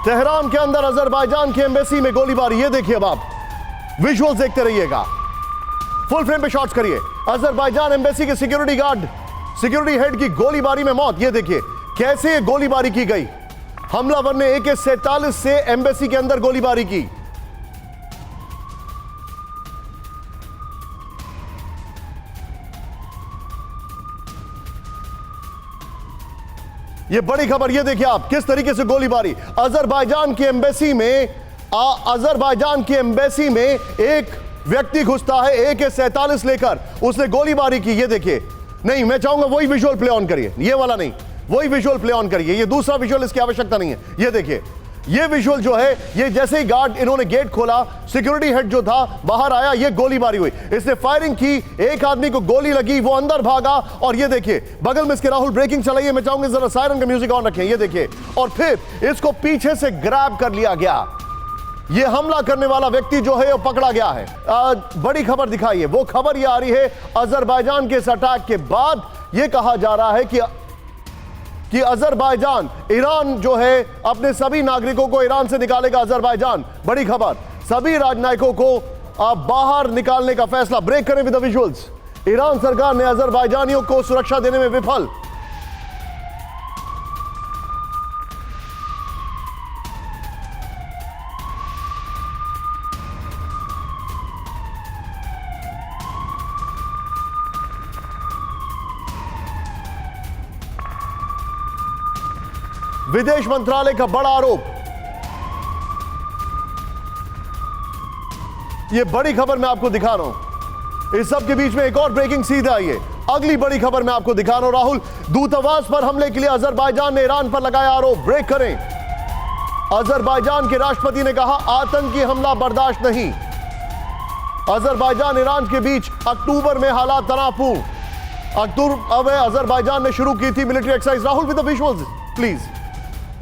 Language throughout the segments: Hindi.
तेहरान के अंदर अजरबैजान की एम्बेसी में गोलीबारी। ये देखिए, अब आप विजुअल्स देखते रहिएगा, फुल फ्रेम पे शॉट्स करिए। अजरबैजान एम्बेसी के सिक्योरिटी गार्ड, सिक्योरिटी हेड की गोलीबारी में मौत। ये देखिए कैसे ये गोलीबारी की गई। हमलावर ने AK-47 से एम्बेसी के अंदर गोलीबारी की। ये बड़ी खबर, ये देखिए आप किस तरीके से गोलीबारी। अजरबैजान की एम्बेसी में एक व्यक्ति घुसता है AK-47 लेकर, उसने गोलीबारी की। ये देखिए, नहीं मैं चाहूंगा वही विजुअल प्ले ऑन करिए, ये वाला नहीं, वही विजुअल प्ले ऑन करिए। ये दूसरा विजुअल, इसकी आवश्यकता नहीं है। ये देखिए, ये विजुअल जो है, ये जैसे ही गार्ड इन्होंने गेट खोला, सिक्योरिटी हेड जो था बाहर आया, ये गोलीबारी हुई, इसने फायरिंग की, एक आदमी को गोली लगी, वो अंदर भागा। और ये देखिए बगल में इसके राहुल ब्रेकिंग चलाइए, मैं चाहूंगा जरा सायरन का म्यूजिक ऑन रखें। ये देखिए, और फिर इसको पीछे से ग्रैब कर लिया गया। ये हमला करने वाला व्यक्ति जो है वो पकड़ा गया है। बड़ी खबर दिखाइए, वो खबर ये आ रही है अजरबैजान के इस अटैक के बाद ये कहा जा रहा है कि अजरबैजान, ईरान जो है अपने सभी नागरिकों को ईरान से निकालेगा। अजरबैजान, बड़ी खबर, सभी राजनयिकों को बाहर निकालने का फैसला। ब्रेक करें विद द विजुअल्स। ईरान सरकार ने अजरबैजानियों को सुरक्षा देने में विफल। विदेश मंत्रालय का बड़ा आरोप। यह बड़ी खबर मैं आपको दिखा रहा हूं। इस सब के बीच में एक और ब्रेकिंग सीधा आई है। अगली बड़ी खबर मैं आपको दिखा रहा हूं। राहुल, दूतावास पर हमले के लिए अजरबैजान ने ईरान पर लगाया आरोप। ब्रेक करें। अजरबैजान के राष्ट्रपति ने कहा आतंकी हमला बर्दाश्त नहीं। अजरबैजान ईरान के बीच अक्टूबर में हालात तनावपूर्ण। अक्टूबर में अजरबैजान ने शुरू की थी military exercise. Rahul with the visuals please.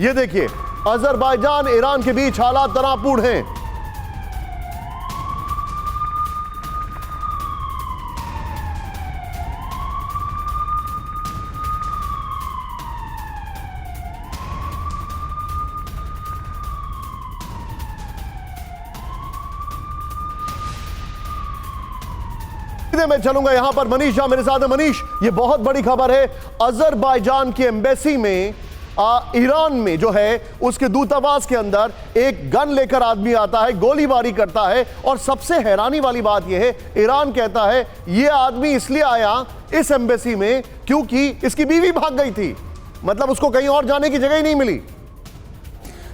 ये देखिए, अजरबैजान ईरान के बीच हालात तनावपूर्ण हैं। मैं चलूंगा यहां पर मनीष झा मेरे साथ है। मनीष, ये बहुत बड़ी खबर है। अजरबैजान की एम्बेसी में ईरान में जो है उसके दूतावास के अंदर एक गन लेकर आदमी आता है, गोलीबारी करता है। और सबसे हैरानी वाली बात यह है, ईरान कहता है यह आदमी इसलिए आया इस एम्बेसी में क्योंकि इसकी बीवी भाग गई थी। मतलब उसको कहीं और जाने की जगह ही नहीं मिली।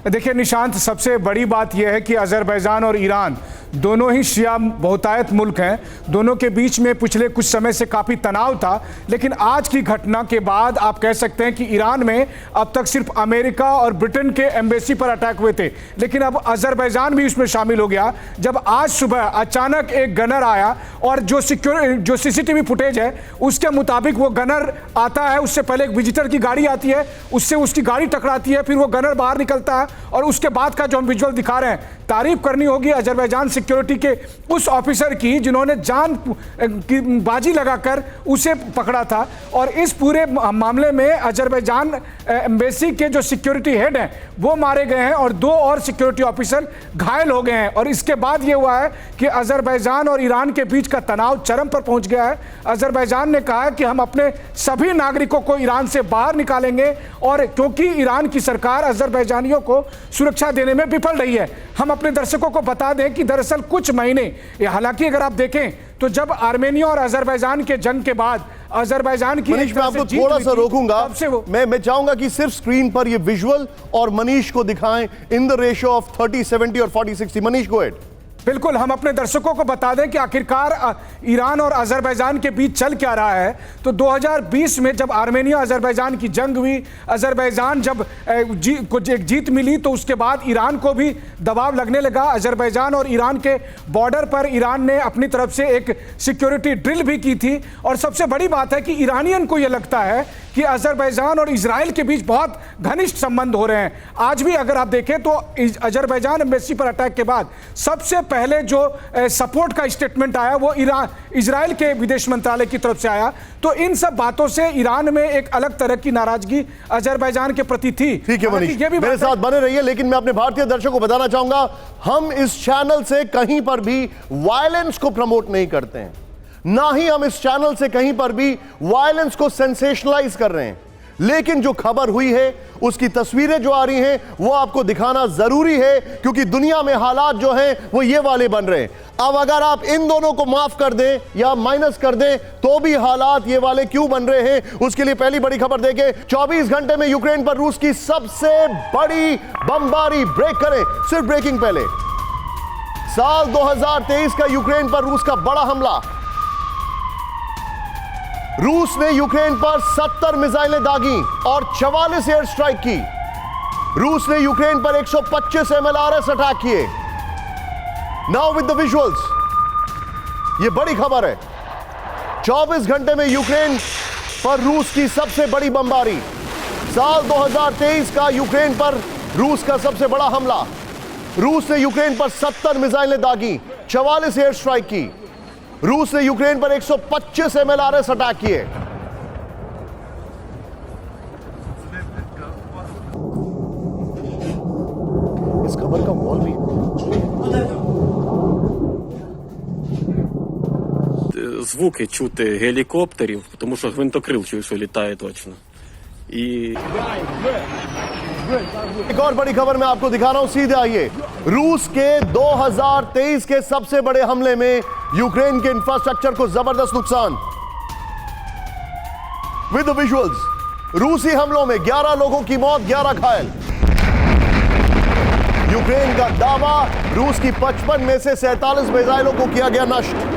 देखिए निशांत, सबसे बड़ी बात यह है कि अजरबैजान और ईरान दोनों ही शिया बहुतायत मुल्क हैं। दोनों के बीच में पिछले कुछ समय से काफ़ी तनाव था, लेकिन आज की घटना के बाद आप कह सकते हैं कि ईरान में अब तक सिर्फ अमेरिका और ब्रिटेन के एम्बेसी पर अटैक हुए थे, लेकिन अब अजरबैजान भी उसमें शामिल हो गया। जब आज सुबह अचानक एक गनर आया और जो CCTV फुटेज है उसके मुताबिक वो गनर आता है, उससे पहले एक विजिटर की गाड़ी आती है, उससे उसकी गाड़ी टकराती है, फिर वो गनर बाहर निकलता है और उसके बाद का जो हम विजुअल दिखा रहे हैं, तारीफ करनी होगी अजरबैजान सिक्योरिटी के उस ऑफिसर की जिन्होंने जान की बाजी लगाकर उसे पकड़ा था। और इस पूरे मामले में अजरबैजान एम्बेसी के जो सिक्योरिटी हेड हैं वो मारे गए हैं और 2 और सिक्योरिटी ऑफिसर घायल हो गए हैं। और इसके बाद ये हुआ है कि अजरबैजान और ईरान के बीच का तनाव चरम पर पहुंच गया है। अजरबैजान ने कहा है कि हम अपने सभी नागरिकों को ईरान से बाहर निकालेंगे, और क्योंकि ईरान की सरकार अजरबैजानियों को सुरक्षा देने में विफल रही है। हम अपने दर्शकों को बता दें कि दरअसल कुछ महीने, हालांकि अगर आप देखें तो जब आर्मेनिया और अजरबैजान के जंग के बाद अजरबैजान की, मनीष मैं आपको थोड़ा सा रोकूंगा। मैं चाहूंगा कि सिर्फ स्क्रीन पर ये विजुअल और मनीष को दिखाएं इन द रेशियो ऑफ 30-70 और 40-60। Manish go ahead. बिल्कुल, हम अपने दर्शकों को बता दें कि आखिरकार ईरान और अजरबैजान के बीच चल क्या रहा है। तो 2020 में जब आर्मेनिया अजरबैजान की जंग हुई, अजरबैजान जब को एक जीत मिली, तो उसके बाद ईरान को भी दबाव लगने लगा। अजरबैजान और ईरान के बॉर्डर पर ईरान ने अपनी तरफ से एक सिक्योरिटी ड्रिल भी की थी। और सबसे बड़ी बात है कि ईरानियन को यह लगता है कि अजरबैजान और इजराइल के बीच बहुत घनिष्ठ संबंध हो रहे हैं। आज भी अगर आप देखें तो अजरबैजान एम्बेसी पर अटैक के बाद सबसे पहले जो सपोर्ट का स्टेटमेंट आया वो इजराइल के विदेश मंत्रालय की तरफ से आया। तो इन सब बातों से ईरान में एक अलग तरह की नाराजगी अजरबैजान के प्रति थी। ठीक है मनीष, मेरे साथ बने रहिए, लेकिन मैं अपने भारतीय दर्शकों को बताना चाहूंगा, हम इस चैनल से कहीं पर भी वायलेंस को प्रमोट नहीं करते हैं, ना ही हम इस चैनल से कहीं पर भी वायलेंस को सेंसेशनलाइज कर रहे हैं। लेकिन जो खबर हुई है उसकी तस्वीरें जो आ रही हैं वो आपको दिखाना जरूरी है, क्योंकि दुनिया में हालात जो हैं वो ये वाले बन रहे हैं। अब अगर आप इन दोनों को माफ कर दें या माइनस कर दें तो भी हालात ये वाले क्यों बन रहे हैं, उसके लिए पहली बड़ी खबर देखें। 24 घंटे में यूक्रेन पर रूस की सबसे बड़ी बमबारी। ब्रेक करें, सिर्फ ब्रेकिंग पहले। साल 2023 का यूक्रेन पर रूस का बड़ा हमला। रूस ने यूक्रेन पर 70 मिसाइलें दागी और 44 एयर स्ट्राइक की। रूस ने यूक्रेन पर 125 MLRS अटैक किए। नाउ विद द विजुअल्स, यह बड़ी खबर है। 24 घंटे में यूक्रेन पर रूस की सबसे बड़ी बमबारी। साल 2023 का यूक्रेन पर रूस का सबसे बड़ा हमला। रूस ने यूक्रेन पर 70 मिसाइलें दागी, 44 एयर स्ट्राइक की। रूस ने यूक्रेन पर 125 MLRS अटैक किए। इस खबर का वॉल भी звуки чути гелікоптерів, тому що гвинтокрил чую, що літає точно. І एक और बड़ी खबर मैं आपको दिखा रहा हूं, सीधे आइए। रूस के 2023 के सबसे बड़े हमले में यूक्रेन के इंफ्रास्ट्रक्चर को जबरदस्त नुकसान। विद द विजुअल्स, रूसी हमलों में 11 लोगों की मौत, 11 घायल। यूक्रेन का दावा, रूस की 55 में से 47 मिसाइलों को किया गया नष्ट।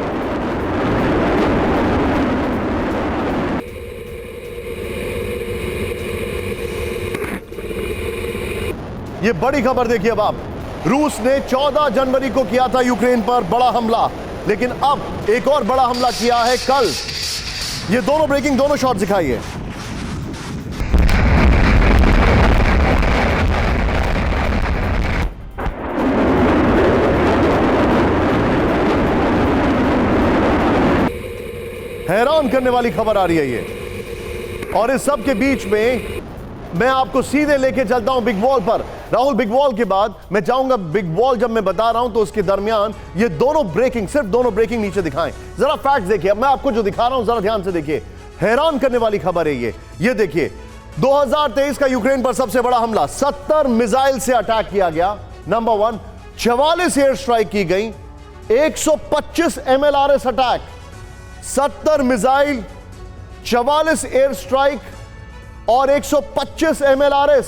यह बड़ी खबर देखिए अब आप। रूस ने 14 जनवरी को किया था यूक्रेन पर बड़ा हमला, लेकिन अब एक और बड़ा हमला किया है कल। ये दोनों ब्रेकिंग, दोनों शॉट दिखाइए। हैरान करने वाली खबर आ रही है ये। और इस सब के बीच में मैं आपको सीधे लेके चलता हूं बिग वॉल पर। राहुल, बिग वॉल के बाद मैं चाहूंगा, बिग वॉल जब मैं बता रहा हूं तो उसके दरमियान ये दोनों ब्रेकिंग, सिर्फ दोनों ब्रेकिंग नीचे दिखाएं। जरा फैक्ट्स देखिए। अब मैं आपको जो दिखा रहा हूं जरा ध्यान से देखिए, हैरान करने वाली खबर है ये देखिए। 2023 का यूक्रेन पर सबसे बड़ा हमला, 70 मिसाइल से अटैक किया गया, नंबर 1। 44 एयर स्ट्राइक की गई, 125 MLRS attack, 70 missile, 44 air strike और 125 MLRS।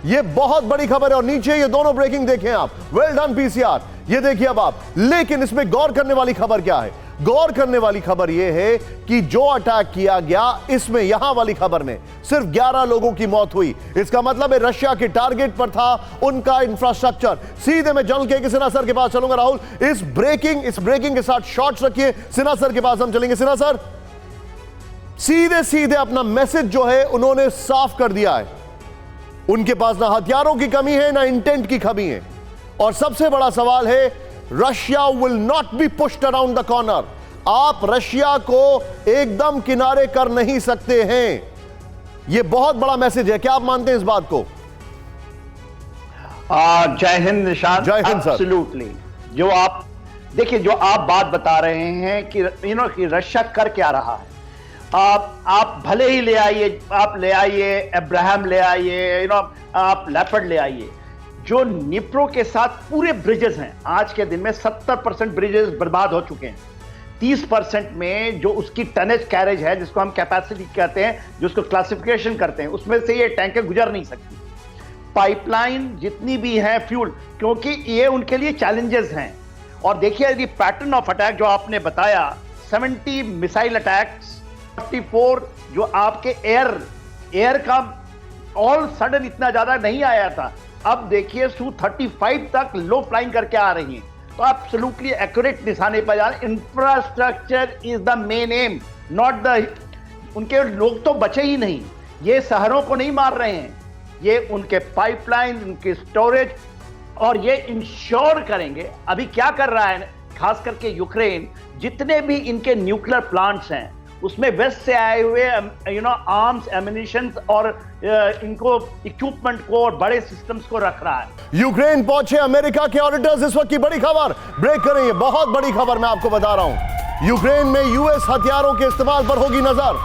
ये बहुत बड़ी खबर है। और नीचे ये दोनों ब्रेकिंग देखें आप। वेल डन पीसीआर, ये देखिए अब आप। लेकिन इसमें गौर करने वाली खबर क्या है? गौर करने वाली खबर यह है कि जो अटैक किया गया, इसमें यहां वाली खबर में सिर्फ 11 लोगों की मौत हुई। इसका मतलब है रशिया के टारगेट पर था उनका इंफ्रास्ट्रक्चर। सीधे मैं जनरल के सिन्हा सर के पास चलूंगा। राहुल, इस ब्रेकिंग के साथ शॉट्स रखिए। सिन्हा सर के पास हम चलेंगे। सिन्हा सर, सीधे सीधे अपना मैसेज जो है उन्होंने साफ कर दिया है। उनके पास ना हथियारों की कमी है, ना इंटेंट की कमी है। और सबसे बड़ा सवाल है, Russia will not be pushed around the corner. आप रशिया को एकदम किनारे कर नहीं सकते हैं। यह बहुत बड़ा मैसेज है। क्या आप मानते हैं इस बात को? जय हिंद निशांत। जय हिंद सर। एब्सोल्युटली। जो आप देखिए, जो आप बात बता रहे हैं कि कि रशिया कर क्या रहा है। आप भले ही ले आइए, आप ले आइए अब्राहम, ले आइए आप लेपर्ड ले आइए। जो निप्रो के साथ पूरे ब्रिजेस हैं, आज के दिन में 70% ब्रिजेस बर्बाद हो चुके हैं। 30% में जो उसकी टनेज कैरेज है, जिसको हम कैपेसिटी कहते हैं, जो उसको क्लासिफिकेशन करते हैं, उसमें से ये टैंकर गुजर नहीं सकती। पाइपलाइन जितनी भी है फ्यूल, क्योंकि ये उनके लिए चैलेंजेस हैं। और देखिए यदि पैटर्न ऑफ अटैक जो आपने बताया, 70 मिसाइल अटैक्स, 44 जो आपके एयर का ऑल सडन इतना ज्यादा नहीं आया था। अब देखिए Su-35 तक लो फ्लाइंग करके आ रही हैं। तो एब्सोल्युटली एक्यूरेट निशाने पर जा रहे। Infrastructure is the main M, not the. उनके लोग तो बचे ही नहीं। ये शहरों को नहीं मार रहे हैं, ये उनके पाइपलाइन, उनके स्टोरेज, और ये इंश्योर करेंगे। अभी क्या कर रहा है खास करके यूक्रेन, जितने भी इनके न्यूक्लियर प्लांट्स हैं उसमें वेस्ट से आए हुए आर्म्स, एमिनिशन और इनको इक्विपमेंट को और बड़े सिस्टम्स को रख रहा है। यूक्रेन पहुंचे अमेरिका के ऑडिटर्स, इस वक्त की बड़ी खबर, ब्रेक करेंगे, बहुत बड़ी खबर मैं आपको बता रहा हूं। यूक्रेन में यूएस हथियारों के इस्तेमाल पर होगी नजर।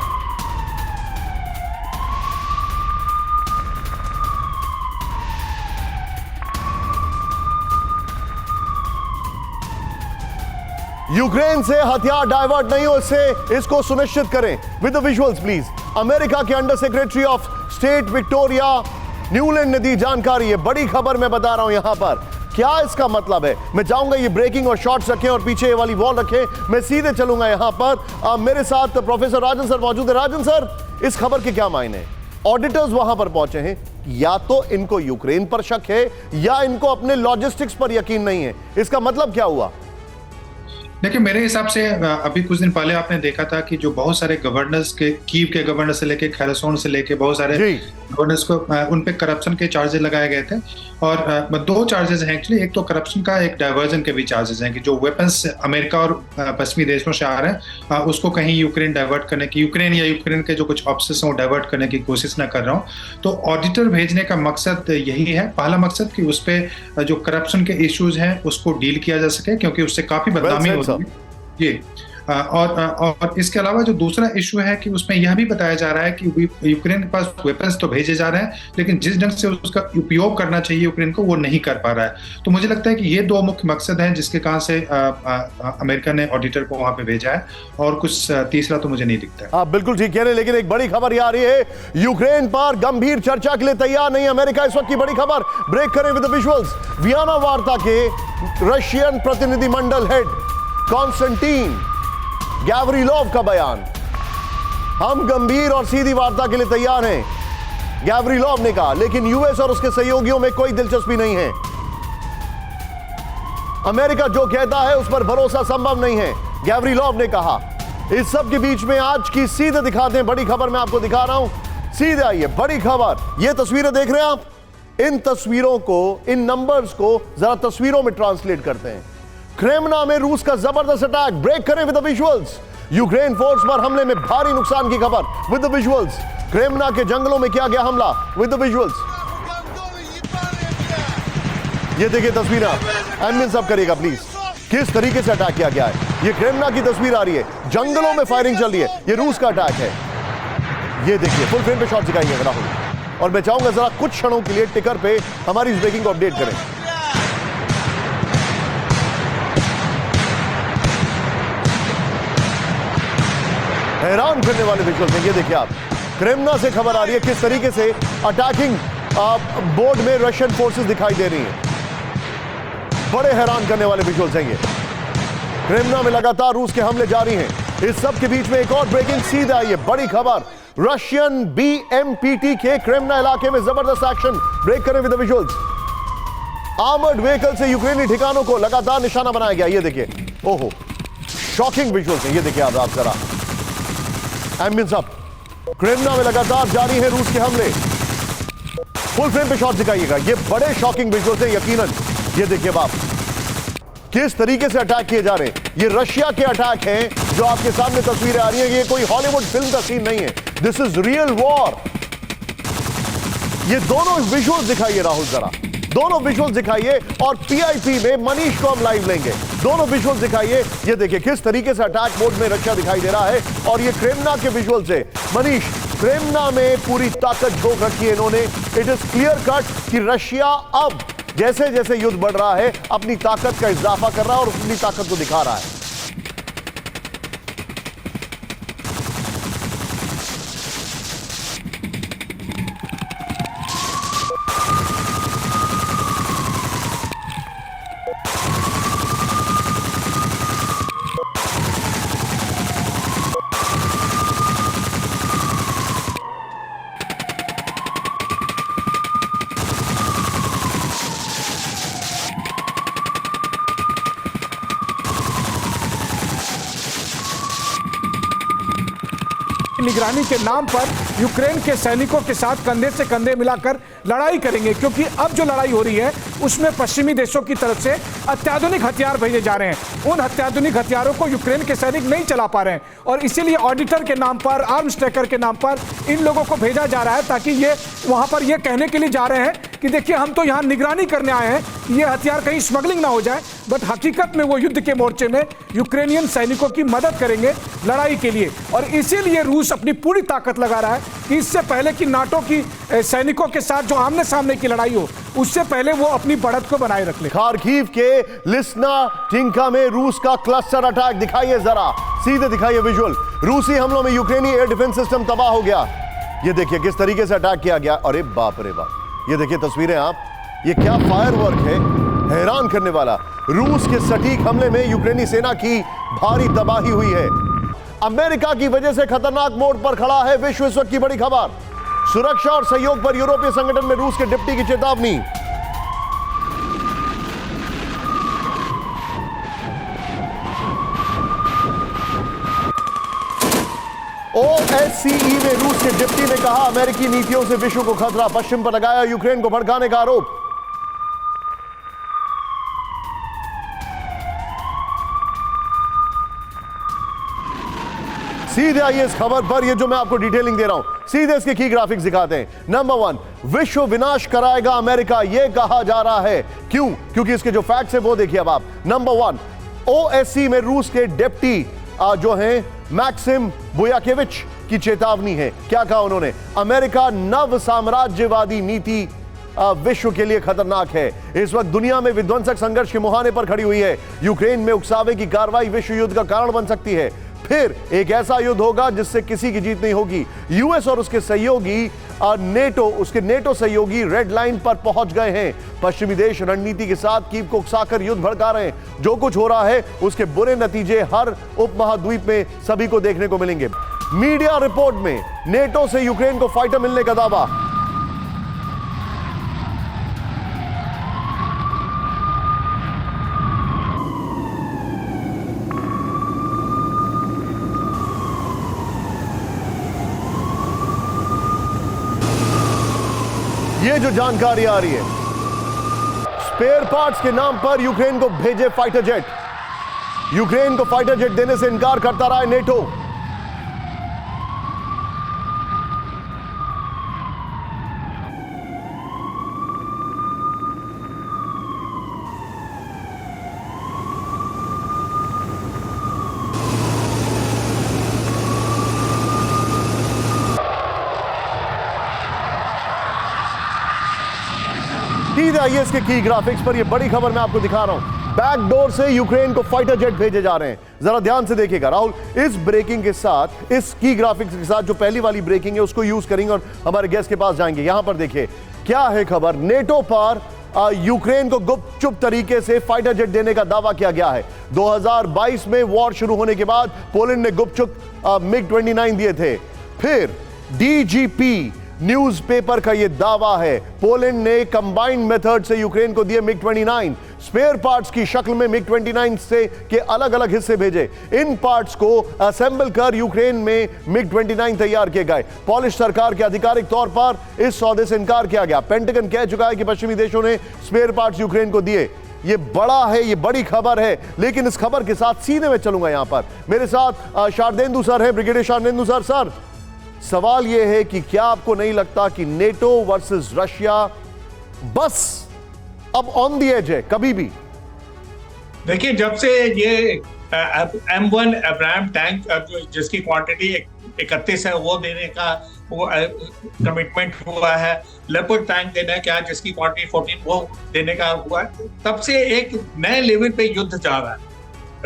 यूक्रेन से हथियार डाइवर्ट नहीं हो, इसको सुनिश्चित करें। With the visuals please. America के under secretary of state Victoria Nuland ने दी जानकारी। ये बड़ी खबर मैं बता रहा हूं यहां पर। क्या इसका मतलब है? मैं चाहूंगा ये ब्रेकिंग और शॉर्ट्स रखें और पीछे वाली वॉल रखें। मैं सीधे चलूंगा यहां पर। मेरे साथ प्रोफेसर राजन सर मौजूद है। राजन सर, इस खबर के क्या मायने? ऑडिटर्स वहां पर पहुंचे हैं, या तो इनको यूक्रेन पर शक है या इनको अपने लॉजिस्टिक्स पर यकीन नहीं है। इसका मतलब क्या हुआ? देखिए, मेरे हिसाब से अभी कुछ दिन पहले आपने देखा था कि जो बहुत सारे गवर्नर्स के, कीव के गवर्नर से लेके खेरसोन से लेके बहुत सारे गवर्नर्स को उन पे करप्शन के चार्जेस लगाए गए थे। और दो चार्जेस हैं एक्चुअली। एक तो करप्शन का, एक डाइवर्जन के भी चार्जेस हैं कि जो वेपन्स अमेरिका और पश्चिमी देशों से आ रहे हैं उसको कहीं यूक्रेन डाइवर्ट करने की, यूक्रेन या यूक्रेन के जो कुछ ऑफिसर्स हैं वो डाइवर्ट करने की कोशिश ना कर रहा हूँ। तो ऑडिटर भेजने का मकसद यही है। पहला मकसद कि उस पर जो करप्शन के इश्यूज हैं उसको डील किया जा सके, क्योंकि उससे काफी बदनामी होती है। जी। और इसके अलावा जो दूसरा इशू है कि उसमें यह भी बताया जा रहा है कि यूक्रेन के पास वेपन्स तो भेजे जा रहे हैं, लेकिन जिस ढंग से उसका उपयोग करना चाहिए यूक्रेन को वो नहीं कर पा रहा है। तो मुझे लगता है कि ये दो मुख्य मकसद हैं जिसके कारण से अमेरिका ने ऑडिटर को वहां पे भेजा है, और कुछ तीसरा तो मुझे नहीं दिखता है। आप बिल्कुल ठीक कह रहे हैं, लेकिन एक बड़ी खबर आ रही है, यूक्रेन पर गंभीर चर्चा के लिए तैयार नहीं अमेरिका। इस वक्त की बड़ी खबर, ब्रेक करें विद द विजुअल्स। वियना वार्ता के रशियन प्रतिनिधिमंडल हेड कॉन्स्टेंटीन गैवरिलोव का बयान, हम गंभीर और सीधी वार्ता के लिए तैयार हैं, गैवरिलोव ने कहा, लेकिन यूएस और उसके सहयोगियों में कोई दिलचस्पी नहीं है। अमेरिका जो कहता है उस पर भरोसा संभव नहीं है, गैवरिलोव ने कहा। इस सब के बीच में आज की सीधे दिखाते हैं बड़ी खबर मैं आपको दिखा रहा हूं। सीधे आइए, बड़ी खबर। ये तस्वीरें देख रहे हैं आप? इन तस्वीरों को, इन नंबर्स को जरा तस्वीरों में ट्रांसलेट करते हैं। क्रेमना में रूस का जबरदस्त अटैक, ब्रेक करें with the visuals. Ukraine force पर हमले में भारी नुकसान की खबर, विद द विजुअल्स। क्रेमना के जंगलों में किया गया हमला, विद द विजुअल्स। ये देखिए तस्वीर, एडमिन साहब करेगा प्लीज, किस तरीके से अटैक किया गया है। ये क्रेमना की तस्वीर आ रही है, जंगलों में फायरिंग चल रही है, ये रूस का अटैक है। ये देखिए, फुल फ्रेम पे शॉट दिखाएंगे राहुल, और मैं चाहूंगा जरा कुछ क्षणों के लिए टिकर पे हमारी इस ब्रेकिंग को अपडेट करें। हैरान करने वाले विजुअल्स हैं, ये देखिए आप। क्रेमना से खबर आ रही है किस तरीके से अटैकिंग बोर्ड में रशियन फोर्सेस दिखाई दे रही हैं। बड़े हैरान करने वाले विजुअल्स हैं ये। क्रेमना में लगातार रूस के हमले जारी हैं। इस सब के बीच में एक और ब्रेकिंग सीधे आई है, बड़ी खबर। रशियन BMPT के क्रेमना इलाके में जबरदस्त एक्शन, ब्रेक करें with the visuals. Armoured vehicle से यूक्रेनी ठिकानों को लगातार निशाना बनाया गया, ये देखिए। ओहो, शॉकिंग विजुअल्स हैं, ये देखिए आप जरा। एम्बियन साहब, क्रेमना में लगातार जारी है रूस के हमले, फुल फ्रेम पे शॉट दिखाइएगा। ये बड़े शॉकिंग विजुअल्स हैं यकीनन। ये देखिए आप किस तरीके से अटैक किए जा रहे हैं। ये रशिया के अटैक हैं जो आपके सामने तस्वीरें आ रही हैं। ये कोई हॉलीवुड फिल्म का सीन नहीं है, दिस इज रियल वॉर। ये दोनों विजुअल्स दिखाइए राहुल, जरा दोनों विजुअल्स दिखाइए, और PIP में मनीष को हम लाइव लेंगे। दोनों विजुअल्स दिखाइए। ये देखिए किस तरीके से अटैक मोड में रशिया दिखाई दे रहा है, और ये क्रेमना के विजुअल्स है। मनीष, क्रेमना में पूरी ताकत झोंक रखी है इन्होंने। इट इज क्लियर कट कि रशिया अब जैसे जैसे युद्ध बढ़ रहा है अपनी ताकत का इजाफा कर रहा है और अपनी ताकत को दिखा रहा है। निगरानी के नाम पर यूक्रेन के सैनिकों के साथ कंधे से कंधे मिलाकर लड़ाई करेंगे, क्योंकि अब जो लड़ाई हो रही है उसमें पश्चिमी देशों की तरफ से अत्याधुनिक हथियार भेजे जा रहे हैं। उन अत्याधुनिक हथियारों को यूक्रेन के सैनिक नहीं चला पा रहे हैं और इसीलिए ऑडिटर के नाम पर, आर्म्स ट्रैकर के नाम पर इन लोगों को भेजा जा रहा है, ताकि ये वहां पर ये कहने के लिए जा रहे हैं कि देखिए हम तो यहाँ निगरानी करने आए हैं, ये हथियार कहीं स्मगलिंग ना हो जाए, बट हकीकत में वो युद्ध के मोर्चे में यूक्रेनियन सैनिकों की मदद करेंगे लड़ाई के लिए। और इसीलिए रूस अपनी पूरी ताकत लगा रहा है कि इससे पहले कि नाटो की सैनिकों के साथ जो आमने सामने की लड़ाई हो, उससे पहले वो अपनी बढ़त को बनाए रख ले। खार्किव के लिस्ना टिंका में रूस का क्लस्टर अटैक दिखाइए, जरा सीधे दिखाइए विजुअल। रूसी हमलों में यूक्रेनी एयर डिफेंस सिस्टम तबाह हो गया। ये देखिए किस तरीके से अटैक किया गया। अरे बाप रे बाप, ये देखिए तस्वीरें आप, ये क्या फायरवर्क है, हैरान करने वाला। रूस के सटीक हमले में यूक्रेनी सेना की भारी तबाही हुई है। अमेरिका की वजह से खतरनाक मोड़ पर खड़ा है विश्व। इस वक्त की बड़ी खबर, सुरक्षा और सहयोग पर यूरोपीय संगठन में रूस के डिप्टी की चेतावनी। OSCE में रूस के डिप्टी ने कहा अमेरिकी नीतियों से विश्व को खतरा। पश्चिम पर लगाया यूक्रेन को भड़काने का आरोप। सीधे आइए इस खबर पर, ये जो मैं आपको डिटेलिंग दे रहा हूं, सीधे इसके की ग्राफिक्स दिखाते हैं। नंबर 1, विश्व विनाश कराएगा अमेरिका, यह कहा जा रहा है। क्यों? क्योंकि इसके जो फैक्ट्स है वो देखिए अब आप। नंबर 1, OSCE में रूस के डिप्टी जो हैं मैक्सिम बुयाकेविच की चेतावनी है। क्या कहा उन्होंने? अमेरिका नव साम्राज्यवादी नीति विश्व के लिए खतरनाक है। इस वक्त दुनिया में विध्वंसक संघर्ष के मुहाने पर खड़ी हुई है। यूक्रेन में उकसावे की कार्रवाई विश्व युद्ध का कारण बन सकती है। फिर एक ऐसा युद्ध होगा जिससे किसी की जीत नहीं होगी। यूएस और उसके सहयोगी नेटो सहयोगी रेड लाइन पर पहुंच गए हैं। पश्चिमी देश रणनीति के साथ कीव को उकसाकर युद्ध भड़का रहे हैं। जो कुछ हो रहा है उसके बुरे नतीजे हर उपमहाद्वीप में सभी को देखने को मिलेंगे। मीडिया रिपोर्ट में नेटो से यूक्रेन को फाइटर मिलने का दावा। ये जो जानकारी आ रही है, स्पेयर पार्ट्स के नाम पर यूक्रेन को भेजे फाइटर जेट। यूक्रेन को फाइटर जेट देने से इनकार करता रहा है नेटो। आइए इसके की ग्राफिक्स पर, ये बड़ी खबर मैं आपको दिखा रहा हूं। बैकडोर से यूक्रेन को फाइटर जेट भेजे जा रहे हैं। जरा ध्यान से देखिएगा राहुल, इस ब्रेकिंग के साथ, इस की ग्राफिक्स के साथ जो पहली वाली ब्रेकिंग है उसको यूज करेंगे और हमारे गेस्ट के पास जाएंगे। यहां पर देखिए क्या है खबर। नेटो पर यूक्रेन को गुपचुप तरीके से फाइटर जेट देने का दावा किया गया है। 2022 में वॉर शुरू होने के बाद पोलैंड ने गुपचुप MiG-29 दिए थे। फिर DGP न्यूज़पेपर का यह दावा है पोलैंड ने कंबाइंड मेथड से यूक्रेन को दिए MiG-29। स्पेयर पार्ट्स की शक्ल में MiG-29 से के अलग अलग हिस्से भेजे। इन पार्ट्स को असेंबल कर यूक्रेन में MiG-29 तैयार किए गए। पोलिश सरकार के आधिकारिक तौर पर इस सौदे से इनकार किया गया। पेंटागन कह चुका है कि पश्चिमी देशों ने स्पेयर पार्ट्स यूक्रेन को दिए। ये बड़ा है, ये बड़ी खबर है। लेकिन इस खबर के साथ सीधे मैं चलूंगा। यहां पर मेरे साथ शारदेंदु सर है, ब्रिगेडियर शारदेंदु सर। सर, सवाल यह है कि क्या आपको नहीं लगता कि नेटो वर्सेस रशिया बस अब ऑन द एज है कभी भी? देखिए, जब से ये M1 अब्राहम टैंक जिसकी क्वांटिटी 31 है वो देने का वो कमिटमेंट हुआ है, लेपर्ड टैंक देने का जिसकी क्वांटिटी 14 वो देने का हुआ है, तब से एक नए लेवल पे युद्ध जा रहा है।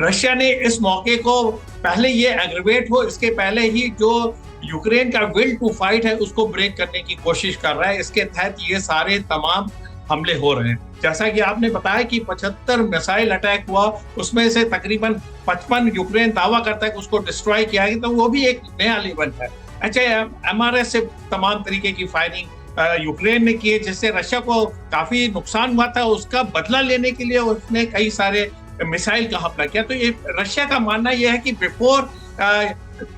रशिया ने इस मौके को पहले ये एग्रीवेट हो, इसके पहले ही जो यूक्रेन का विल टू फाइट है उसको ब्रेक करने की कोशिश कर रहा है। इसके तहत ये सारे तमाम हमले हो रहे हैं। जैसा कि आपने बताया कि 75 मिसाइल अटैक हुआ, उसमें से तकरीबन 55 यूक्रेन दावा करता है कि उसको डिस्ट्रॉय किया गया, तो वो भी एक नया लेवल है। अच्छा, MRS से तमाम तरीके की फायरिंग यूक्रेन ने की है, जिससे रशिया को काफी नुकसान हुआ था। उसका बदला लेने के लिए उसने कई सारे मिसाइल का हमला किया। तो ये रशिया का मानना यह है कि बिफोर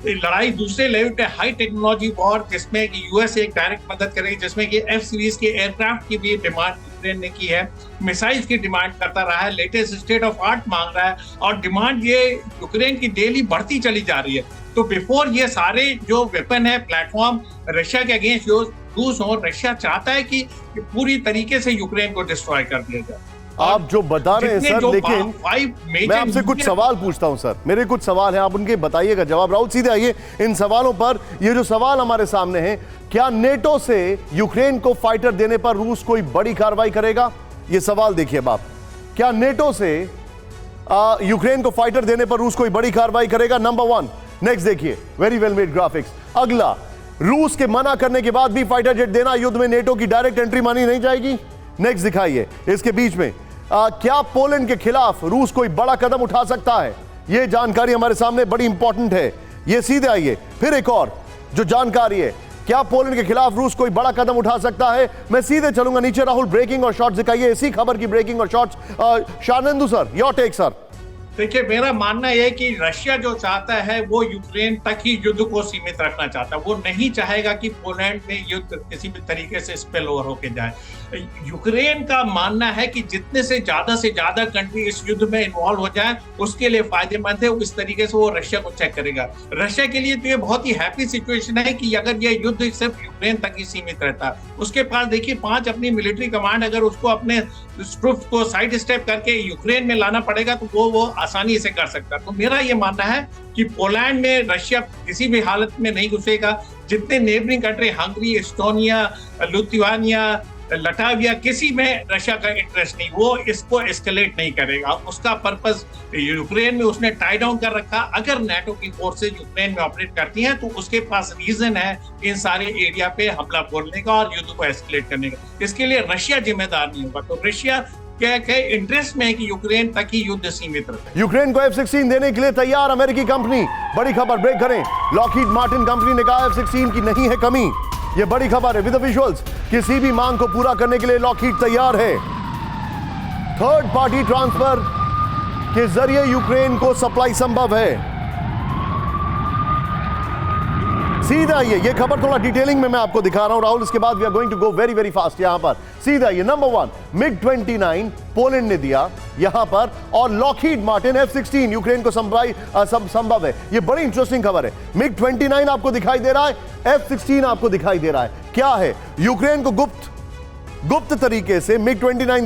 लड़ाई दूसरे लेवल पे हाई टेक्नोलॉजी वॉर, जिसमें कि यूएस एक डायरेक्ट मदद करेगी, जिसमें कि एफ सीरीज के एयरक्राफ्ट की भी डिमांड यूक्रेन ने की है, मिसाइल्स की डिमांड करता रहा है, लेटेस्ट स्टेट ऑफ आर्ट मांग रहा है, और डिमांड ये यूक्रेन की डेली बढ़ती चली जा रही है। तो बिफोर ये सारे जो वेपन है, प्लेटफॉर्म रशिया के अगेंस्ट जो रूस और रशिया चाहता है कि पूरी तरीके से यूक्रेन को डिस्ट्रॉय कर दिया जाए। आप जो बता रहे हैं सर, लेकिन मैं आपसे कुछ सवाल पूछता हूं सर, मेरे कुछ सवाल हैं, आप उनके बताइएगा जवाब। राहुल सीधे आइए इन सवालों पर। ये जो सवाल हमारे सामने हैं, क्या नेटो से यूक्रेन को फाइटर देने पर रूस कोई बड़ी कार्रवाई करेगा? ये सवाल देखिए बाप, क्या नेटो से यूक्रेन को फाइटर देने पर रूस कोई बड़ी कार्रवाई करेगा? नंबर 1। नेक्स्ट देखिए, वेरी वेल मेड ग्राफिक्स। अगला, रूस के मना करने के बाद भी फाइटर जेट देना, युद्ध में नेटो की डायरेक्ट एंट्री मानी नहीं जाएगी? नेक्स्ट दिखाइए इसके बीच में, क्या पोलैंड के खिलाफ रूस कोई बड़ा कदम उठा सकता है? यह जानकारी हमारे सामने बड़ी इंपॉर्टेंट है। ये सीधे आइए, फिर एक और जो जानकारी है, क्या पोलैंड के खिलाफ रूस कोई बड़ा कदम उठा सकता है? मैं सीधे चलूंगा नीचे। राहुल ब्रेकिंग और शॉर्ट्स दिखाइए, इसी खबर की ब्रेकिंग और शॉर्ट्स। शानंदु सर, योर टेक सर। देखिए, मेरा मानना यह है कि रशिया जो चाहता है वो यूक्रेन तक ही युद्ध को सीमित रखना चाहता है। वो नहीं चाहेगा कि पोलैंड में युद्ध किसी भी तरीके से स्पिल ओवर होके जाए। यूक्रेन का मानना है कि जितने से ज्यादा कंट्री इस युद्ध में इन्वॉल्व हो जाए उसके लिए फायदेमंद है। इस तरीके से वो रशिया को चेक करेगा। रशिया के लिए तो ये बहुत ही हैप्पी सिचुएशन है कि अगर ये युद्ध सिर्फ यूक्रेन तक ही सीमित रहता है। उसके पास देखिए 5 अपनी मिलिट्री कमांड, अगर उसको अपने ट्रूप्स को साइड स्टेप करके यूक्रेन में लाना पड़ेगा तो वो आसानी से कर सकता है। तो मेरा ये मानना है कि पोलैंड में रशिया किसी भी हालत में नहीं घुसेगा। जितने neighbouring country, Hungary, Estonia, Lithuania, Latvia, किसी में रशिया का इंटरेस्ट नहीं, वो इसको एस्केलेट नहीं करेगा। उसका पर्पस यूक्रेन में उसने टाई डाउन कर रखा। अगर नाटो की फोर्सेज यूक्रेन में ऑपरेट करती हैं तो उसके पास रीजन है इन सारे एरिया पे हमला बोलने का और युद्ध को एस्केलेट करने का। इसके लिए रशिया जिम्मेदार नहीं होगा। तो रशिया क्या इंटरेस्ट में है कि यूक्रेन तक ही युद्ध सीमित रहे। यूक्रेन को F-16 देने के लिए तैयार अमेरिकी कंपनी। बड़ी खबर, ब्रेक करें। लॉकहीड मार्टिन कंपनी ने कहा F-16 की नहीं है कमी। ये बड़ी खबर है विद द विजुअल्स। किसी भी मांग को पूरा करने के लिए लॉकहीड तैयार है। थर्ड पार्टी ट्रांसफर के जरिए यूक्रेन को सप्लाई संभव है। सीधा ये खबर थोड़ा डिटेलिंग में मैं आपको दिखा रहा हूं राहुल, इसके बाद we are going to go very very fast. यहां पर सीधा ये नंबर 1 MiG-29 पोलैंड ने दिया यहां पर, और लॉकहीड मार्टिन F-16 यूक्रेन को संभव है। ये बड़ी इंटरेस्टिंग खबर है। MiG-29 आपको दिखाई दे रहा है, F-16 आपको दिखाई दे रहा है। क्या है? यूक्रेन को गुप्त तरीके से MiG-29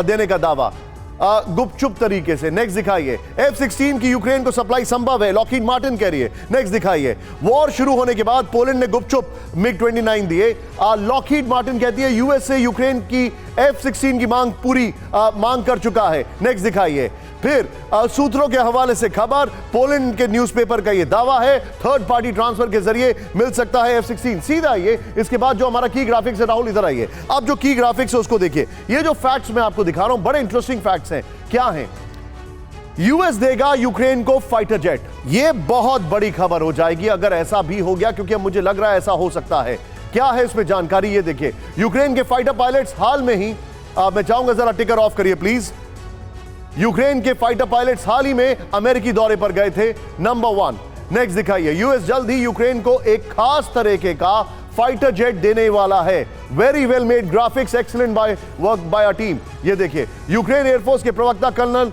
देने का दावा, गुपचुप तरीके से। नेक्स्ट दिखाइए, F-16 की यूक्रेन को सप्लाई संभव है, लॉकहीड मार्टिन कह रही है। नेक्स्ट दिखाइए, वॉर शुरू होने के बाद पोलैंड ने गुपचुप MiG-29 दिए, लॉकहीड मार्टिन कहती है यूएस से यूक्रेन की F-16 की मांग कर चुका है। नेक्स्ट दिखाइए, फिर सूत्रों के हवाले से खबर, पोलैंड के न्यूज़पेपर का यह दावा है थर्ड पार्टी ट्रांसफर के जरिए मिल सकता है F-16। सीधा आइए, इसके बाद जो हमारा की ग्राफिक्स है, राहुल इधर आइए। अब जो की ग्राफिक्स है उसको देखिए। ये जो फैक्ट्स मैं आपको दिखा रहा हूं बड़े इंटरेस्टिंग फैक्ट्स हैं। क्या हैं? यूएस देगा यूक्रेन को फाइटर जेट। ये बहुत बड़ी खबर हो जाएगी अगर ऐसा भी हो गया, क्योंकि अब मुझे लग रहा है ऐसा हो सकता है। क्या है इसमें जानकारी, ये देखिए। यूक्रेन के फाइटर पायलट्स हाल में ही, मैं चाहूंगा जरा टिकर ऑफ करिए प्लीज। यूक्रेन के फाइटर पायलट्स हाल ही में अमेरिकी दौरे पर गए थे, नंबर 1। नेक्स्ट दिखाइए, यूएस जल्द ही यूक्रेन को एक खास तरीके का फाइटर जेट देने वाला है। Very well made graphics, excellent work by a team. ये देखिए, यूक्रेन एयरफोर्स के प्रवक्ता कर्नल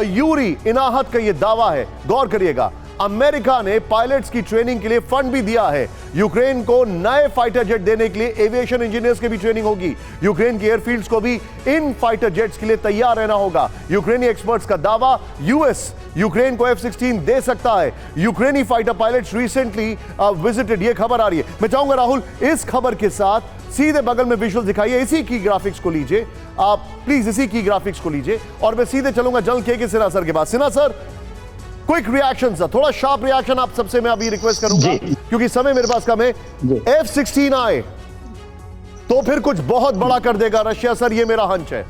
यूरी इनाहत का ये दावा है। गौर करिएगा, अमेरिका ने पायलट्स की ट्रेनिंग के लिए फंड भी दिया है। यूक्रेन को नए फाइटर जेट देने के लिए एविएशन इंजीनियर्स की भी ट्रेनिंग होगी। यूक्रेन के एयरफील्ड्स को भी इन फाइटर जेट्स के लिए तैयार रहना होगा। यूक्रेनी एक्सपर्ट्स का दावा, यूएस यूक्रेन को F-16 दे सकता है। यूक्रेनी फाइटर पायलट्स रिसेंटली विजिटेड, ये खबर आ रही है। मैं चाहूंगा राहुल इस खबर के साथ सीधे बगल में विजुअल दिखाइए, इसी की ग्राफिक्स को लीजिए आप प्लीज, इसी की ग्राफिक्स को लीजिए, और मैं सीधे चलूंगा जल्द के सिन्हा सर के पास। Sinha sir, quick reaction sir, थोड़ा शार्प रिएक्शन आप सबसे मैं अभी रिक्वेस्ट करूंगा क्योंकि समय मेरे पास कम है। F-16 आए तो फिर कुछ बहुत बड़ा कर देगा रशिया सर, ये मेरा हंच है।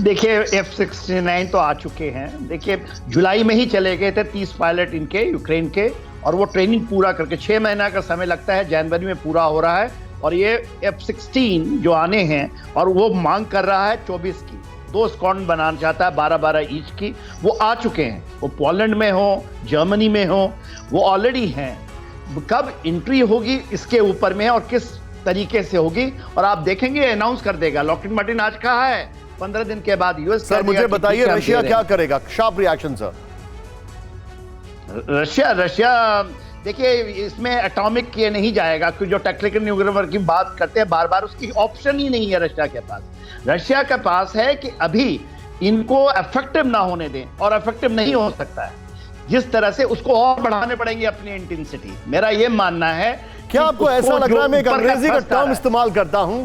देखिए, F-69 तो आ चुके हैं। देखिए, जुलाई में ही चले गए थे 30 पायलट इनके यूक्रेन के, और वो ट्रेनिंग पूरा करके 6 महीना का समय लगता है, जनवरी में पूरा हो रहा है। और ये F-16 जो आने हैं, और वो मांग कर रहा है 24 की। 2 स्क्वाड्रन बनाना चाहता है 12-12 ईच की। वो आ चुके हैं, वो पोलैंड में हो, जर्मनी में हो, वो ऑलरेडी हैं। कब एंट्री होगी इसके ऊपर में है और किस तरीके से होगी, और आप देखेंगे अनाउंस कर देगा। लॉकहीड मार्टिन आज कहा है 15 दिन के बाद यूएस। सर मुझे बताइए रशिया क्या करेगा? Sharp reaction sir. रशिया देखिए इसमें एटॉमिक ये नहीं जाएगा, क्योंकि जो टेक्निकल न्यूक्लियर की बात करते हैं बार बार, उसकी ऑप्शन ही नहीं है रशिया के पास। रशिया के पास है कि अभी इनको इफेक्टिव ना होने दें, और इफेक्टिव नहीं हो सकता है जिस तरह से उसको और बढ़ाने पड़ेंगे अपनी इंटेंसिटी। मेरा ये मानना है। क्या आपको ऐसा लग रहा है, मैं एक अंग्रेजी का टर्म इस्तेमाल करता हूं,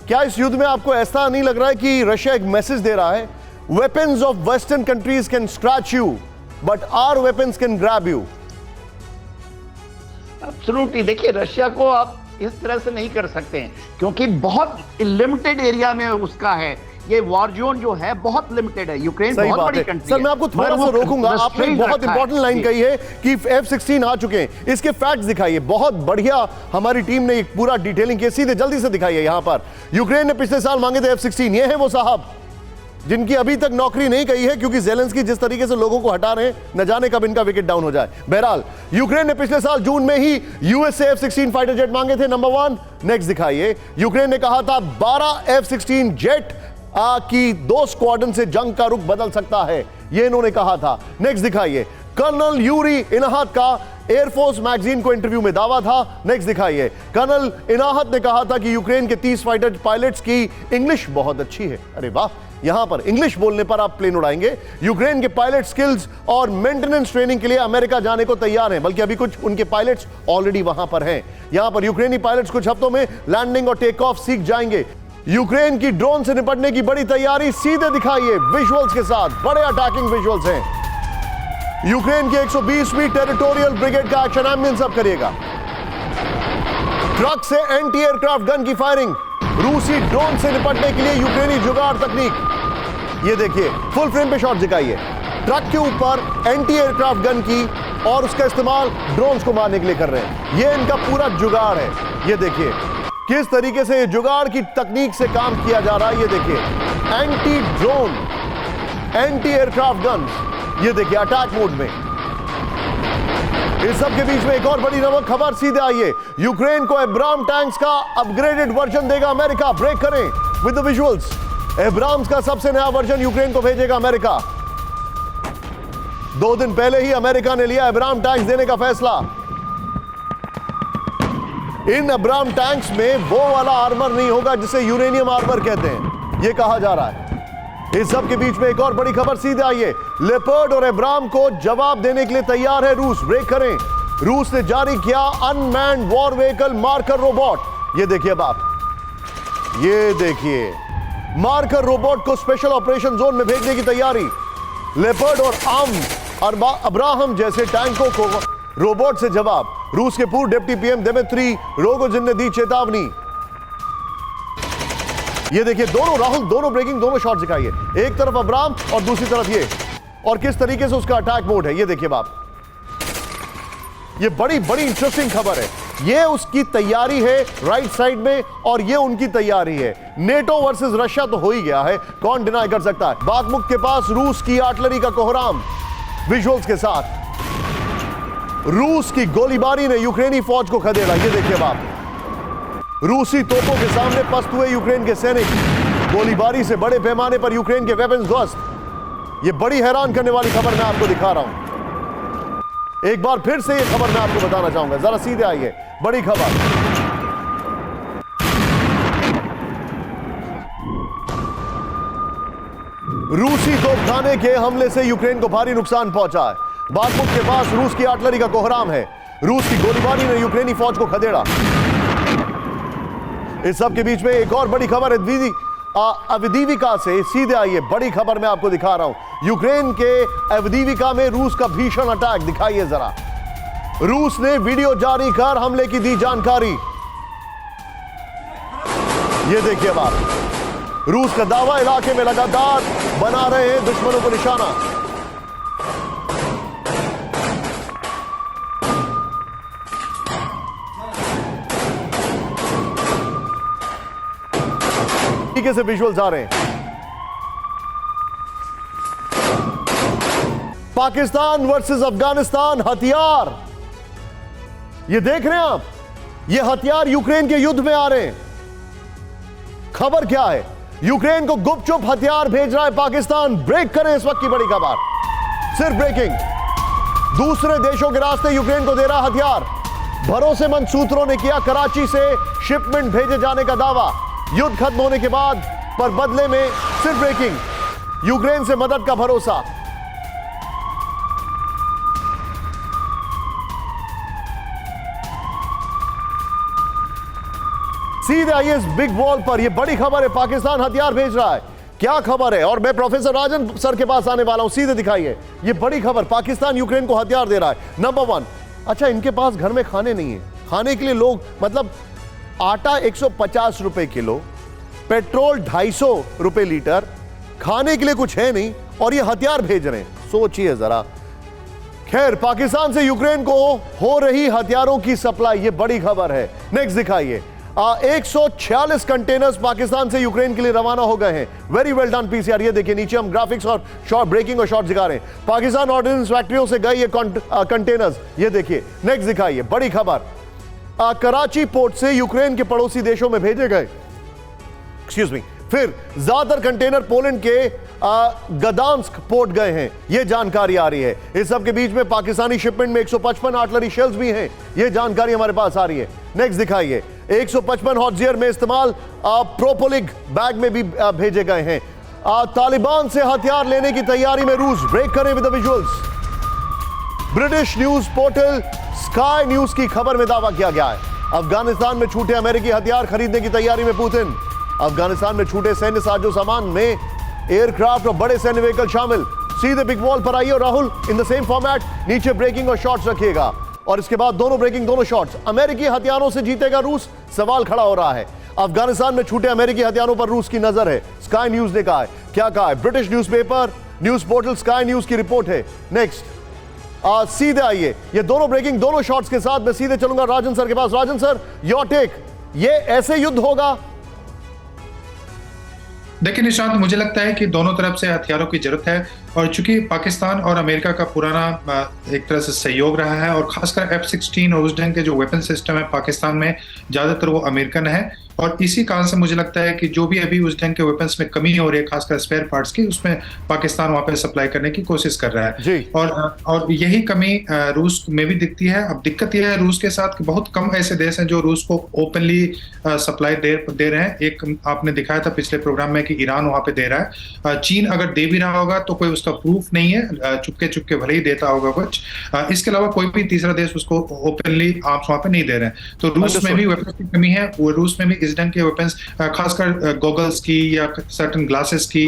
क्या इस युद्ध में आपको ऐसा नहीं लग रहा है कि रशिया एक मैसेज दे रहा है, weapons of western countries can scratch you but our weapons can grab you? Absolutely. देखिए रशिया को आप इस तरह से नहीं कर सकते हैं, क्योंकि बहुत लिमिटेड एरिया में उसका है। ये वॉर जोन जो है बहुत लिमिटेड है। यूक्रेन बहुत बड़ी कंट्री है। सर मैं आपको थोड़ा सा रोकूंगा, आपने बहुत इंपॉर्टेंट लाइन कही है कि F-16 आ चुके हैं। इसके फैक्ट्स दिखाइए, बहुत बढ़िया हमारी टीम ने एक पूरा डिटेलिंग की, सीधे जल्दी से दिखाइए। यहां पर यूक्रेन ने पिछले साल मांगे थे F-16, ये है वो साहब जिनकी अभी तक नौकरी नहीं गई है, क्योंकि ज़ेलेंस्की जिस तरीके से लोगों को हटा रहे हैं, न जाने कब इनका विकेट डाउन हो जाए। बहरहाल यूक्रेन ने पिछले साल जून में ही यूएस से F-16 फाइटर जेट मांगे थे, नंबर 1। नेक्स्ट दिखाइए, यूक्रेन ने कहा था 12 F-16 जेट की 2 स्क्वाड्रन से जंग का रुख बदल सकता है, ये इन्होंने कहा था। नेक्स्ट दिखाइए, कर्नल यूरी इनाहत का एयरफोर्स मैगजीन को इंटरव्यू में दावा था। नेक्स्ट दिखाइए, कर्नल इनाहत ने कहा था कि यूक्रेन के 30 फाइटर पायलट्स की इंग्लिश बहुत अच्छी है। अरे वाह, यहां पर इंग्लिश बोलने पर आप प्लेन उड़ाएंगे। यूक्रेन के पायलट स्किल्स और मेंटेनेंस ट्रेनिंग के लिए अमेरिका जाने को तैयार हैं, बल्कि अभी कुछ उनके पायलट्स ऑलरेडी वहां पर हैं। यहां पर यूक्रेनी पायलट्स कुछ हफ्तों में लैंडिंग और टेक ऑफ सीख जाएंगे। यूक्रेन की ड्रोन से निपटने की बड़ी तैयारी, सीधे दिखाइए विजुअल्स के साथ, बड़े अटैकिंग विजुअल्स हैं। यूक्रेन की 120वीं टेरिटोरियल ब्रिगेड का एक्शन एम्बियंस अब करिएगा। ट्रक से एंटी एयरक्राफ्ट गन की फायरिंग, रूसी ड्रोन से निपटने के लिए यूक्रेनी जुगाड़ तकनीक। ये देखिए, फुल फ्रेम पे शॉट दिखाइए, ट्रक के ऊपर एंटी एयरक्राफ्ट गन की, और उसका इस्तेमाल ड्रोन्स को मारने के लिए कर रहे हैं। ये इनका पूरा जुगाड़ है। ये देखिए किस तरीके से जुगाड़ की तकनीक से काम किया जा रहा है। ये देखिए, anti drone, anti aircraft guns, ये देखिए अटैक मोड में। इस सब के बीच में एक और बड़ी नमक खबर, सीधे आइए, यूक्रेन को एब्राम टैंक्स का अपग्रेडेड वर्जन देगा अमेरिका। ब्रेक करें विद द विजुअल्स। एब्राम्स का सबसे नया वर्जन यूक्रेन को भेजेगा अमेरिका। 2 दिन पहले ही अमेरिका ने लिया एब्राम टैंक्स देने का फैसला। इन अब्राम टैंक्स में वो वाला आर्मर नहीं होगा जिसे यूरेनियम आर्मर कहते हैं, ये कहा जा रहा है। इस सब के बीच में एक और बड़ी खबर, सीधे आइए, लेपर्ड और एब्राम को जवाब देने के लिए तैयार है रूस। ब्रेक करें, रूस ने जारी किया unmanned war vehicle marker robot. ये देखिए अब आप, ये देखिए मार्कर रोबोट को स्पेशल ऑपरेशन जोन में भेजने की तैयारी। लेपर्ड और अब्राहम जैसे टैंकों को रोबोट से जवाब। रूस के पूर्व डिप्टी पीएम दिमित्री रोगोजिन ने दी चेतावनी। ये देखिए दोनों ब्रेकिंग, दोनों शॉट दिखाइए, एक तरफ अब्राम और दूसरी तरफ ये, और किस तरीके से उसका अटैक मोड है। ये देखिए बाप, ये बड़ी इंटरेस्टिंग खबर है। ये उसकी तैयारी है राइट साइड में, और ये उनकी तैयारी है। नेटो वर्सेस रशिया तो हो ही गया है, कौन डिनाई कर सकता है। बाखमुख के पास रूस की आर्टिलरी का कोहराम, विजुअल्स के साथ। रूस की गोलीबारी ने यूक्रेनी फौज को खदेड़ा। ये देखिए बाप, रूसी तोपों के सामने पस्त हुए यूक्रेन के सैनिक। गोलीबारी से बड़े पैमाने पर यूक्रेन के वेपन्स ध्वस्त। ये बड़ी हैरान करने वाली खबर मैं आपको दिखा रहा हूं। एक बार फिर से ये खबर मैं आपको बताना चाहूंगा, जरा सीधे आइए, बड़ी खबर। रूसी तोपखाने के हमले से यूक्रेन को भारी नुकसान पहुंचा है। बाखमुख के पास रूस की आर्टिलरी का कोहराम है। रूस की गोलीबारी ने यूक्रेनी फौज को खदेड़ा। इस सब के बीच में एक और बड़ी खबर अवदीविका से, सीधे आइए, बड़ी खबर मैं आपको दिखा रहा हूं। यूक्रेन के अवदीविका में रूस का भीषण अटैक, दिखाइए जरा। रूस ने वीडियो जारी कर हमले की दी जानकारी। ये देखिए बात, रूस का दावा, इलाके में लगातार बना रहे हैं दुश्मनों को निशाना। तरीके से विजुअल्स आ रहे हैं। पाकिस्तान वर्सेस अफगानिस्तान हथियार, ये देख रहे हैं आप, ये हथियार यूक्रेन के युद्ध में आ रहे हैं। खबर क्या है? यूक्रेन को गुपचुप हथियार भेज रहा है पाकिस्तान। ब्रेक करें इस वक्त की बड़ी खबर, सिर्फ ब्रेकिंग। दूसरे देशों के रास्ते यूक्रेन को दे रहा हथियार। भरोसेमंद सूत्रों ने किया कराची से शिपमेंट भेजे जाने का दावा युद्ध खत्म होने के बाद, पर बदले में सिर्फ ब्रेकिंग, यूक्रेन से मदद का भरोसा। सीधे आइए इस बिग वॉल पर, यह बड़ी खबर है, पाकिस्तान हथियार भेज रहा है। क्या खबर है? और मैं प्रोफेसर राजन सर के पास आने वाला हूं, सीधे दिखाइए ये बड़ी खबर, पाकिस्तान यूक्रेन को हथियार दे रहा है। नंबर 1, अच्छा इनके पास घर में खाने नहीं है, खाने के लिए लोग मतलब आटा 150 रुपए किलो, पेट्रोल 250 रुपए लीटर, खाने के लिए कुछ है नहीं और ये हथियार भेज रहे हैं। सोचिए जरा। खैर, पाकिस्तान से यूक्रेन को हो रही हथियारों की सप्लाई, ये बड़ी खबर है। नेक्स्ट दिखाइए। 146 कंटेनर्स पाकिस्तान से यूक्रेन के लिए रवाना हो गए हैं। Very well done PCR. ये देखिए नीचे हम ग्राफिक्स और शॉर्ट ब्रेकिंग और शॉर्ट दिखा रहे हैं। पाकिस्तान ऑर्डिनेंस फैक्ट्रियों से गए ये कंटेनर्स, ये देखिए। नेक्स्ट दिखाइए, बड़ी खबर, कराची पोर्ट से यूक्रेन के पड़ोसी देशों में भेजे गए। Excuse me. फिर ज्यादातर कंटेनर पोलैंड के गदांस्क पोर्ट गए हैं, यह जानकारी आ रही है। इस सब के बीच में पाकिस्तानी शिपमेंट में 155 आर्टिलरी शेल्स भी हैं, यह जानकारी हमारे पास आ रही है। नेक्स्ट दिखाइए। 155 हॉटजियर में इस्तेमाल प्रोपोलिक बैग में भी भेजे गए हैं। तालिबान से हथियार लेने की तैयारी में रूस। ब्रेक करें with the visuals. British news portal sky news की खबर में दावा किया गया है, अफगानिस्तान में छूटे अमेरिकी हथियार खरीदने की तैयारी में पुतिन। अफगानिस्तान में छूटे सैन्य साजो सामान में एयरक्राफ्ट और बड़े सैन्य व्हीकल शामिल। सीधे बिग वॉल पर आइए और Rahul in the same format, नीचे ब्रेकिंग और शॉर्ट्स रखिएगा और इसके बाद दोनों ब्रेकिंग दोनों शॉर्ट्स। अमेरिकी हथियारों से जीतेगा रूस, सवाल खड़ा हो रहा है। अफगानिस्तान में छूटे अमेरिकी हथियारों पर रूस की नजर है, स्काई न्यूज ने कहा है। क्या कहा है? British newspaper news portal sky news की रिपोर्ट है। नेक्स्ट सीधे आइए, ये दोनों ब्रेकिंग दोनों शॉर्ट्स के साथ मैं सीधे चलूंगा राजन सर के पास। राजन सर, योर टेक, ये ऐसे युद्ध होगा? देखिए निशांत, मुझे लगता है कि दोनों तरफ से हथियारों की जरूरत है और चूंकि पाकिस्तान और अमेरिका का पुराना एक तरह से सहयोग रहा है और खासकर F-16 और उस ढंग के जो वेपन सिस्टम है पाकिस्तान में ज्यादातर वो अमेरिकन है और इसी कारण से मुझे लगता है कि जो भी अभी उस ढंग के वेपन्स में कमी हो रही है खासकर स्पेयर पार्ट्स की, उसमें पाकिस्तान वहां पे सप्लाई करने की कोशिश कर रहा है और यही कमी रूस में भी दिखती है। अब दिक्कत यह है रूस के साथ कि बहुत कम ऐसे देश हैं जो रूस को ओपनली सप्लाई दे रहे हैं। एक आपने दिखाया था पिछले प्रोग्राम में कि ईरान वहां पे दे रहा है। चीन अगर दे भी रहा होगा तो कोई उसका प्रूफ नहीं है, चुपके चुपके भले ही देता होगा कुछ। इसके अलावा कोई भी तीसरा देश उसको ओपनली आर्म्स वहां पे नहीं दे रहे हैं। तो रूस में भी वेपन की कमी है। वो रूस में भी इस ढंग के वेपन्स खासकर गॉगल्स की या सर्टेन ग्लासेस की